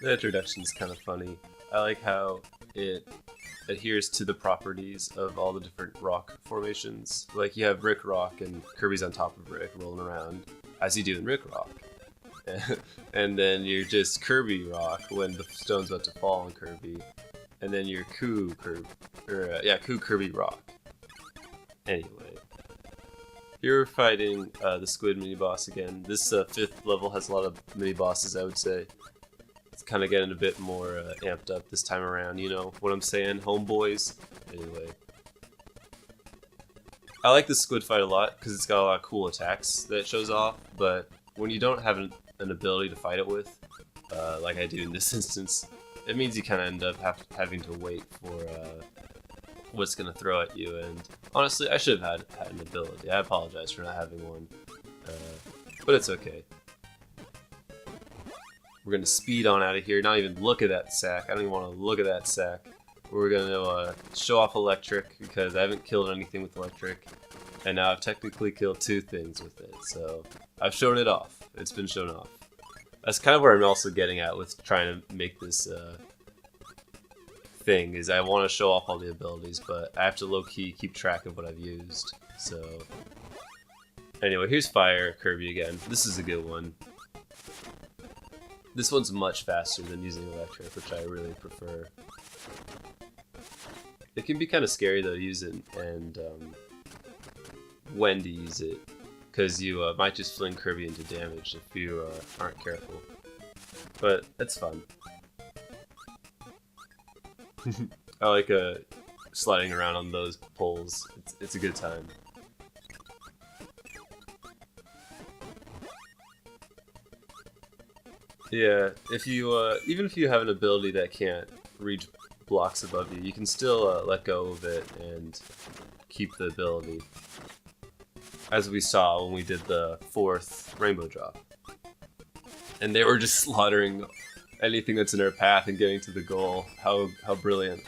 The introduction is kind of funny. I like how it adheres to the properties of all the different rock formations. Like you have Rick Rock and Kirby's on top of Rick rolling around, as you do in Rick Rock. And then you're just Kirby Rock when the stone's about to fall on Kirby. And then you're Coup Kirby Rock. Anyway. You're fighting the squid mini-boss again. This 5th level has a lot of mini-bosses, I would say. It's kind of getting a bit more amped up this time around, you know what I'm saying, homeboys? Anyway. I like this squid fight a lot, because it's got a lot of cool attacks that it shows off, but when you don't have an ability to fight it with, like I do in this instance, it means you kind of end up having to wait for what's going to throw at you, and honestly, I should have had an ability. I apologize for not having one, but it's okay. We're going to speed on out of here, not even look at that sack. I don't even want to look at that sack. We're going to show off electric, because I haven't killed anything with electric, and now I've technically killed 2 things with it, so I've shown it off. It's been shown off. That's kind of where I'm also getting at with trying to make this thing, is I want to show off all the abilities, but I have to low-key keep track of what I've used. So anyway, here's Fire Kirby again. This is a good one. This one's much faster than using electric, which I really prefer. It can be kind of scary though to use it, and when to use it, because you might just fling Kirby into damage if you aren't careful. But it's fun. I like sliding around on those poles. It's a good time. Yeah, if you even if you have an ability that can't reach blocks above you, you can still let go of it and keep the ability. As we saw when we did the 4th rainbow drop. And they were just slaughtering anything that's in our path and getting to the goal. How brilliant.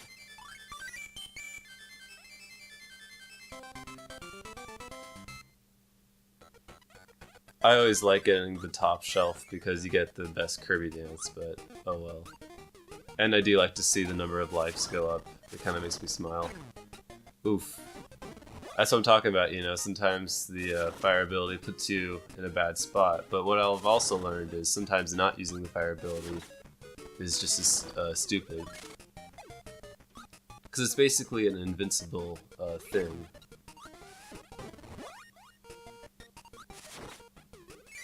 I always like getting the top shelf because you get the best Kirby dance, but oh well. And I do like to see the number of lives go up. It kind of makes me smile. Oof. That's what I'm talking about, you know, sometimes the fire ability puts you in a bad spot, but what I've also learned is sometimes not using the fire ability is just as stupid. Because it's basically an invincible thing.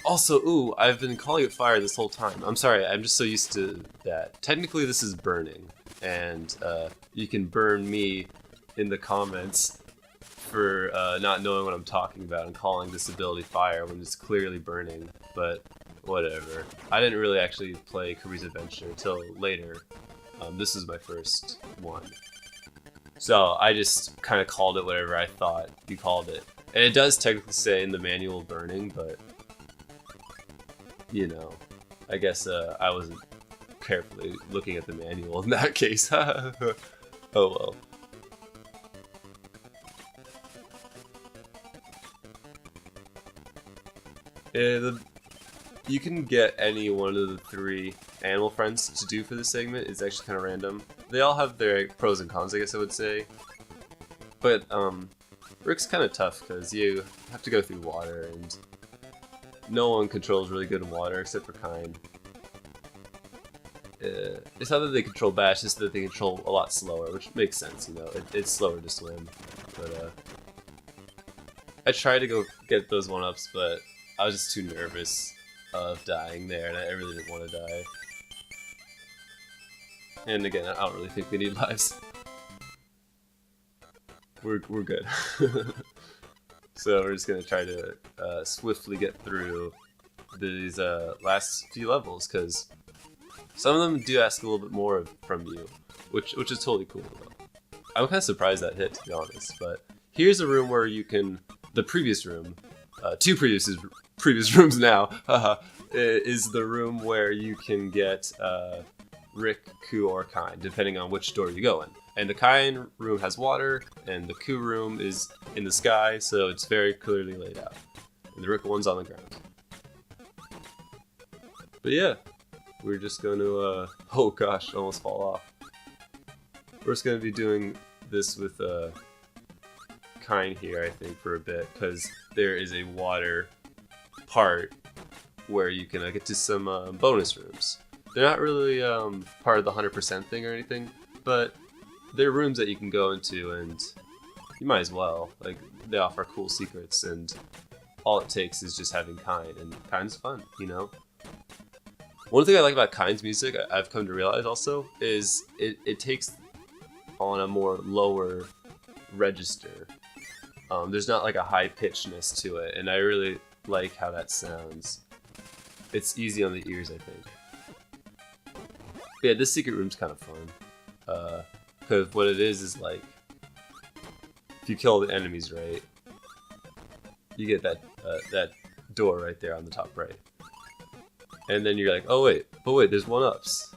Also, ooh, I've been calling it fire this whole time. I'm sorry, I'm just so used to that. Technically this is burning, and you can burn me in the comments for not knowing what I'm talking about and calling this ability fire when it's clearly burning, but whatever. I didn't really actually play Kirby's Adventure until later. This is my first one. So I just kind of called it whatever I thought you called it. And it does technically say in the manual burning, but you know, I guess I wasn't carefully looking at the manual in that case. Oh well. You can get any one of the 3 animal friends to do for this segment. It's actually kind of random. They all have their pros and cons, I guess I would say. But Rick's kind of tough because you have to go through water, and no one controls really good in water except for Kind. It's not that they control bad, it's just that they control a lot slower, which makes sense, you know. It's slower to swim. But I tried to go get those 1-ups, but I was just too nervous of dying there, and I really didn't want to die. And again, I don't really think we need lives. We're good. So we're just gonna try to swiftly get through these last few levels, because some of them do ask a little bit more from you, which is totally cool though. I'm kind of surprised that hit, to be honest. But here's a room where you can, the previous room, 2 previous rooms now, is the room where you can get Rick, Coup, or Kind, depending on which door you go in. And the Kind room has water, and the Coup room is in the sky, so it's very clearly laid out. And the Rick one's on the ground. But yeah, we're just going to, oh gosh, almost fall off. We're just going to be doing this with Kine here, I think, for a bit, because there is a water part where you can get to some bonus rooms. They're not really part of the 100% thing or anything, but they're rooms that you can go into, and you might as well. Like, they offer cool secrets, and all it takes is just having Kine, and Kine's fun, you know? One thing I like about Kine's music, I've come to realize also, is it takes on a more lower register. There's not like a high pitchedness to it, and I really like how that sounds. It's easy on the ears, I think. But yeah, this secret room's kind of fun. Because what it is like, if you kill the enemies right, you get that door right there on the top right. And then you're like, oh wait, but wait, there's 1-ups.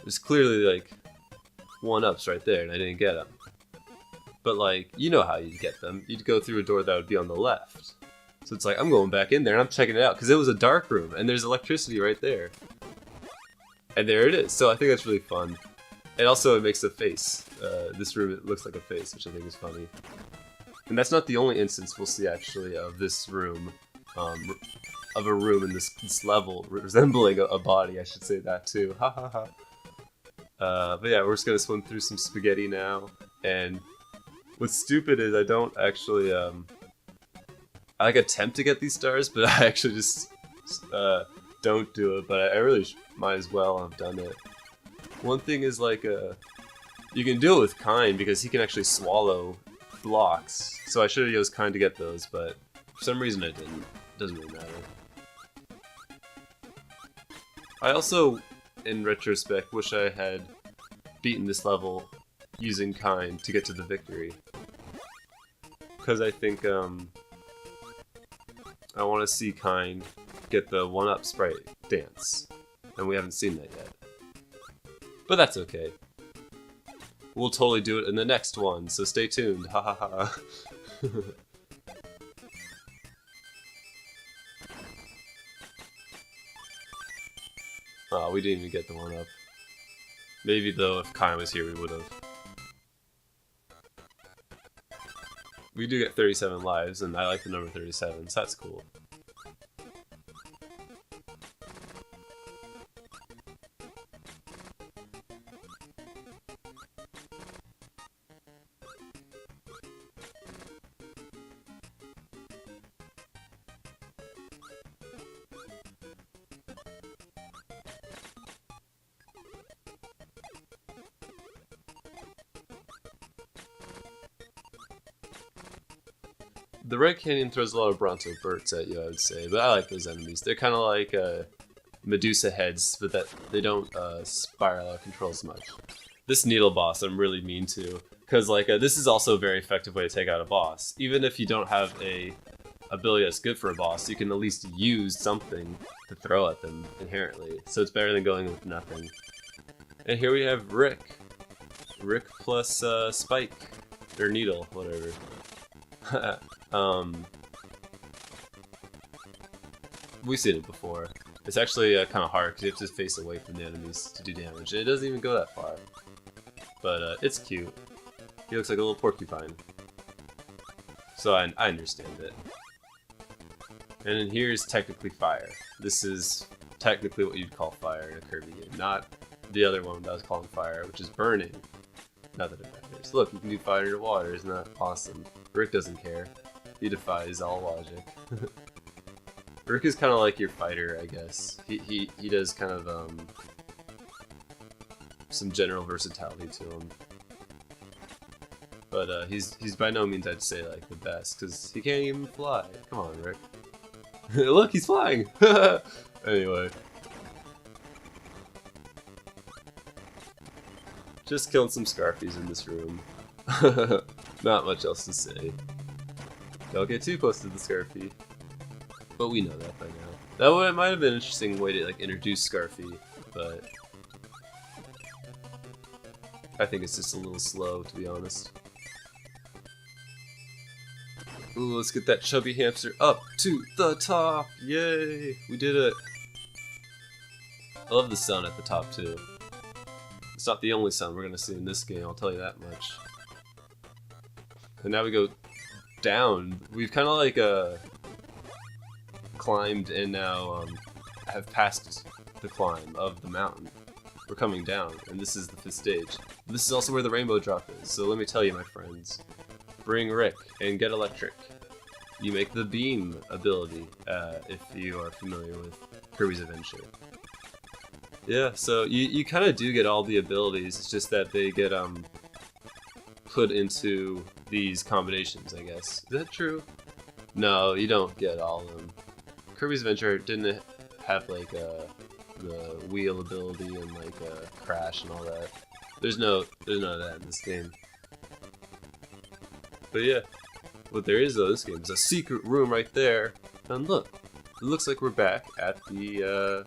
There's clearly like 1-ups right there, and I didn't get them. But like, you know how you'd get them. You'd go through a door that would be on the left. So it's like, I'm going back in there and I'm checking it out, because it was a dark room, and there's electricity right there. And there it is. So I think that's really fun. And also it makes a face. This room, it looks like a face, which I think is funny. And that's not the only instance we'll see, actually, of this room. Of a room in this level resembling a body, I should say that too. Ha ha ha. But yeah, we're just gonna swim through some spaghetti now. And what's stupid is I don't actually, I like attempt to get these stars, but I actually just don't do it. But I really might as well have done it. One thing is like, you can do it with Kine because he can actually swallow blocks. So I should have used Kine to get those, but for some reason I didn't. Doesn't really matter. I also, in retrospect, wish I had beaten this level using Kine to get to the victory. Because I think, I want to see Kine get the 1-up sprite dance. And we haven't seen that yet. But that's okay. We'll totally do it in the next one, so stay tuned. Ha ha ha. Oh, we didn't even get the 1-up. Maybe though, if Kine was here, we would have. We do get 37 lives, and I like the number 37, so that's cool. The Red Canyon throws a lot of Bronto Burts at you, I would say, but I like those enemies. They're kind of like Medusa heads, but that they don't spiral out of control as much. This Needle boss I'm really mean to, because like this is also a very effective way to take out a boss. Even if you don't have a ability that's good for a boss, you can at least use something to throw at them inherently. So it's better than going with nothing. And here we have Rick. Rick plus Spike, or Needle, whatever. We've seen it before. It's actually kind of hard because you have to face away from the enemies to do damage. And it doesn't even go that far. But it's cute. He looks like a little porcupine. So I understand it. And then here's technically fire. This is technically what you'd call fire in a Kirby game. Not the other one that I was calling fire, which is burning. Not that it matters. Look, you can do fire into water. Isn't that awesome? Rick doesn't care. He defies all logic. Rick is kind of like your fighter, I guess. He does kind of some general versatility to him. But he's by no means, I'd say, like the best, because he can't even fly. Come on, Rick. Look, he's flying! Anyway. Just killing some Scarfies in this room. Not much else to say. Don't get too close to the Scarfy. But we know that by now. That might have been an interesting way to like introduce Scarfy, but I think it's just a little slow, to be honest. Ooh, let's get that chubby hamster up to the top! Yay! We did it! I love the sun at the top too. It's not the only sun we're gonna see in this game, I'll tell you that much. And now we go down. We've kind of like climbed and now have passed the climb of the mountain. We're coming down, and this is the 5th stage. This is also where the rainbow drop is, so let me tell you, my friends. Bring Rick and get electric. You make the beam ability, if you are familiar with Kirby's Adventure. Yeah, so you kind of do get all the abilities, it's just that they get put into these combinations, I guess. Is that true? No, you don't get all of them. Kirby's Adventure didn't have like the wheel ability and like crash and all that. There's none of that in this game. But yeah, what there is though, this game is a secret room right there. And look, it looks like we're back at the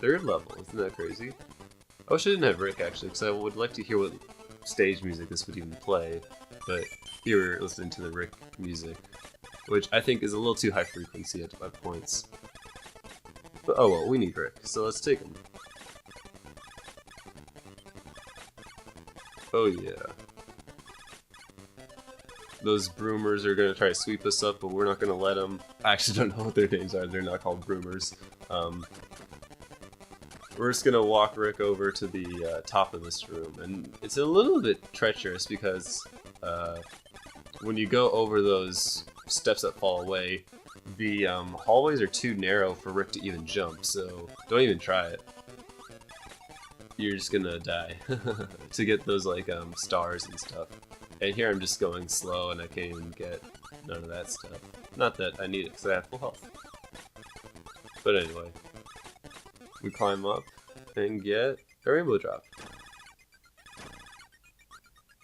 3rd level. Isn't that crazy? I wish I didn't have Rick actually, because I would like to hear what stage music this would even play. But here we're listening to the Rick music, which I think is a little too high frequency at points. But oh well, we need Rick, so let's take him. Oh yeah. Those broomers are gonna try to sweep us up, but we're not gonna let them. I actually don't know what their names are, they're not called broomers. We're just gonna walk Rick over to the top of this room, and it's a little bit treacherous because when you go over those steps that fall away, the hallways are too narrow for Rick to even jump, so don't even try it. You're just gonna die to get those like stars and stuff. And here I'm just going slow and I can't even get none of that stuff. Not that I need it because I have full health. But anyway, we climb up and get a rainbow drop.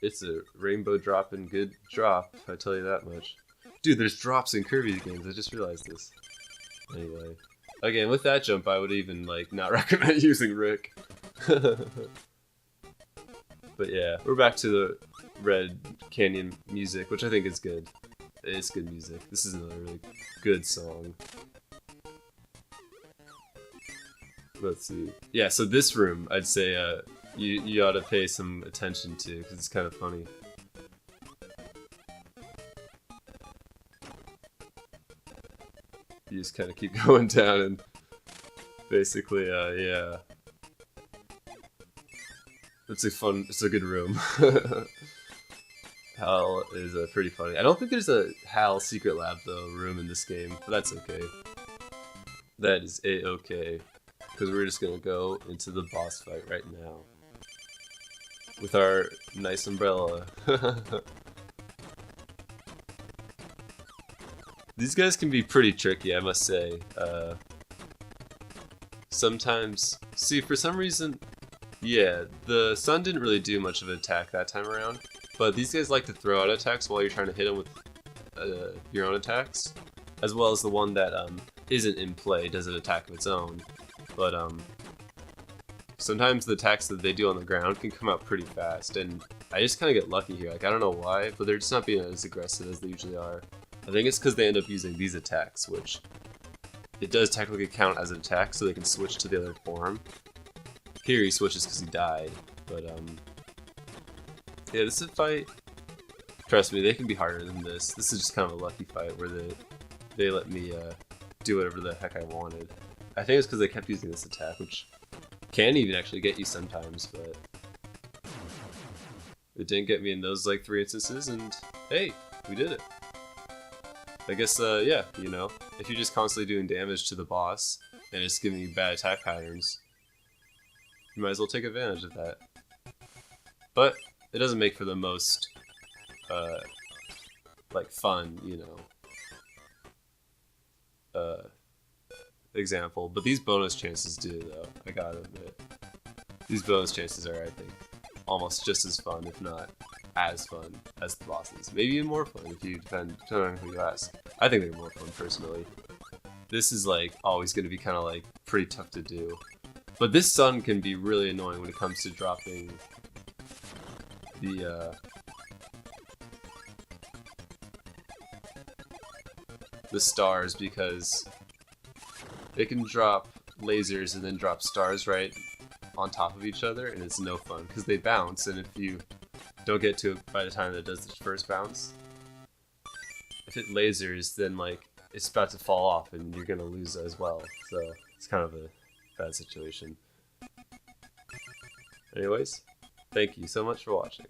It's a rainbow drop and good drop, I tell you that much. Dude, there's drops in Kirby games, I just realized this. Anyway, again, with that jump I would even like not recommend using Rick. But yeah, we're back to the Red Canyon music, which I think is good. It's good music. This is another really good song. Let's see. Yeah, so this room, I'd say you ought to pay some attention to, because it's kind of funny. You just kind of keep going down and basically, yeah. It's a good room. Hal is pretty funny. I don't think there's a Hal Secret Lab though room in this game, but that's okay. That is a-okay, because we're just gonna go into the boss fight right now with our nice umbrella. These guys can be pretty tricky, I must say. Sometimes, see, for some reason, yeah, the sun didn't really do much of an attack that time around, but these guys like to throw out attacks while you're trying to hit them with your own attacks, as well as the one that isn't in play does an attack of its own. But sometimes the attacks that they do on the ground can come out pretty fast, and I just kind of get lucky here. Like, I don't know why, but they're just not being as aggressive as they usually are. I think it's because they end up using these attacks, which it does technically count as an attack, so they can switch to the other form. Here he switches because he died, but yeah, this is a fight. Trust me, they can be harder than this. This is just kind of a lucky fight where they let me do whatever the heck I wanted. I think it's because they kept using this attack, which can even actually get you sometimes, but it didn't get me in those like 3 instances, and hey, we did it. I guess, yeah, you know, if you're just constantly doing damage to the boss and it's giving you bad attack patterns, you might as well take advantage of that. But it doesn't make for the most, like, fun, you know, example. But these bonus chances do, though, I gotta admit. These bonus chances are, I think, almost just as fun, if not as fun as the bosses. Maybe even more fun if you depend on who you ask. I think they're more fun, personally. This is, like, always gonna be kind of, like, pretty tough to do. But this sun can be really annoying when it comes to dropping the stars, because it can drop lasers and then drop stars right on top of each other, and it's no fun because they bounce, and if you don't get to it by the time that it does the first bounce, if it lasers, then like it's about to fall off and you're gonna lose as well. So it's kind of a bad situation. Anyways, thank you so much for watching.